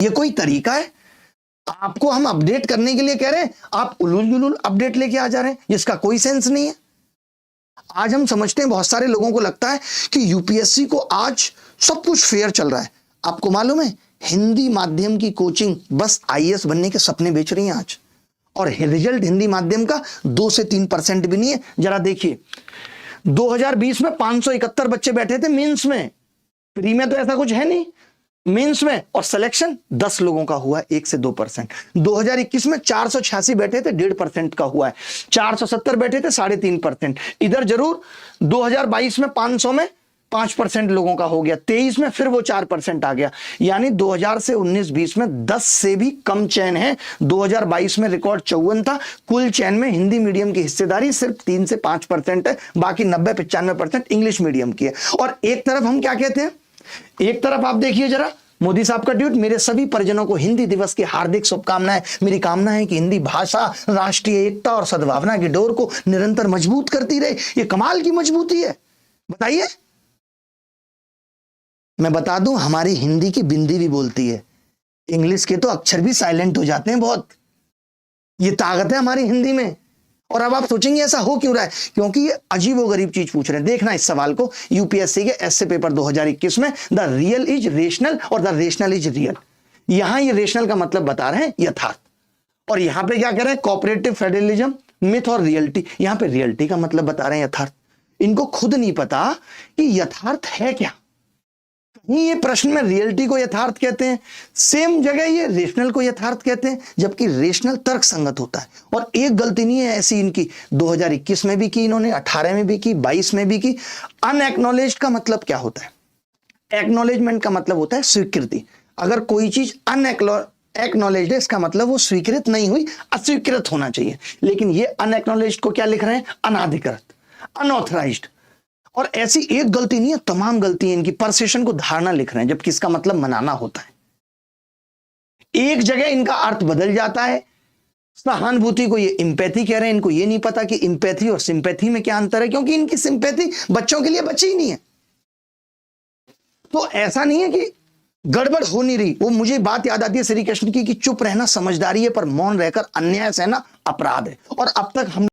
ये कोई तरीका है? आपको हम अपडेट करने के लिए कह रहे हैं, आप उलूल जुलूल अपडेट लेके आ जा रहे हैं जिसका कोई सेंस नहीं है। आज हम समझते हैं, बहुत सारे लोगों को लगता है कि यूपीएससी को आज सब कुछ फेयर चल रहा है। आपको मालूम है, हिंदी माध्यम की कोचिंग बस आईएएस बनने के सपने बेच रही है आज, और रिजल्ट हिंदी माध्यम का 2 से 3% भी नहीं है। जरा देखिए, 2020 में 571 बच्चे बैठे थे मेंस में, प्री में तो ऐसा कुछ है नहीं, मेंस में, और सिलेक्शन 10 लोगों का हुआ, 1 से 2%। 2021 में 486 बैठे थे, 1.5% का हुआ है। 470 बैठे थे, 3.5%। इधर जरूर 2022 में 500 में 5% लोगों का हो गया, 23 में फिर वो 4% आ गया। यानी 2000 से 19-20 में 10 से भी कम चयन है। 2022 में रिकॉर्ड 54 था। कुल चयन में हिंदी मीडियम की हिस्सेदारी सिर्फ 3 से 5% है, बाकी 90-95% इंग्लिश मीडियम की है। और एक तरफ हम क्या कहते हैं, एक तरफ आप देखिए जरा मोदी साहब का ट्वीट, मेरे सभी परिजनों को हिंदी दिवस की हार्दिक शुभकामनाएं। मेरी कामना है कि हिंदी भाषा राष्ट्रीय एकता और सद्भावना की डोर को निरंतर मजबूत करती रहे। ये कमाल की मजबूती है, बताइए। मैं बता दूं, हमारी हिंदी की बिंदी भी बोलती है, इंग्लिश के तो अक्षर भी साइलेंट हो जाते हैं बहुत। ये ताकत है हमारी हिंदी में। और अब आप सोचेंगे ऐसा हो क्यों रहा है, क्योंकि ये अजीब व गरीब चीज पूछ रहे हैं। देखना इस सवाल को, यूपीएससी के एसए पेपर 2021 में, द रियल इज रेशनल और द रेशनल इज रियल। यहां ये रेशनल का मतलब बता रहे हैं यथार्थ, और यहां पे क्या कह रहे हैं, कोऑपरेटिव फेडरलिज्म, मिथ और रियलिटी। यहां पे रियलिटी का मतलब बता रहे हैं यथार्थ। इनको खुद नहीं पता कि यथार्थ है क्या। कहीं ये प्रश्न में रियलिटी को यथार्थ कहते हैं, सेम जगह ये रेशनल को यथार्थ कहते हैं, जबकि रेशनल तर्क संगत होता है। और एक गलती नहीं है ऐसी इनकी, 2021 में भी की इन्होंने, 18 में भी की, 22 में भी की। अनएक्नॉलेज्ड का मतलब क्या होता है? एक्नॉलेजमेंट का मतलब होता है स्वीकृति। अगर कोई चीज अनएक्नॉलेज्ड है, इसका मतलब वो स्वीकृत नहीं हुई, अस्वीकृत होना चाहिए। लेकिन ये अनएक्नॉलेज्ड को क्या लिख रहे हैं, अनाधिकृत, अनऑथराइज्ड। और ऐसी एक गलती नहीं है, तमाम गलती है इनकी। परसेशन को धारणा लिख रहे हैं, जबकि इसका मतलब मनाना होता है। एक जगह इनका अर्थ बदल जाता है। सहानुभूति को ये इंपैथी कह रहे हैं, इनको ये नहीं पता कि इंपैथी और सिंपैथी में क्या अंतर है, क्योंकि इनकी सिंपैथी बच्चों के लिए बची ही नहीं है। तो ऐसा नहीं है कि गड़बड़ हो नहीं रही। वो मुझे बात याद आती है श्री कृष्ण की कि चुप रहना समझदारी है, पर मौन रहकर अन्याय सहना अपराध है। और अब तक हम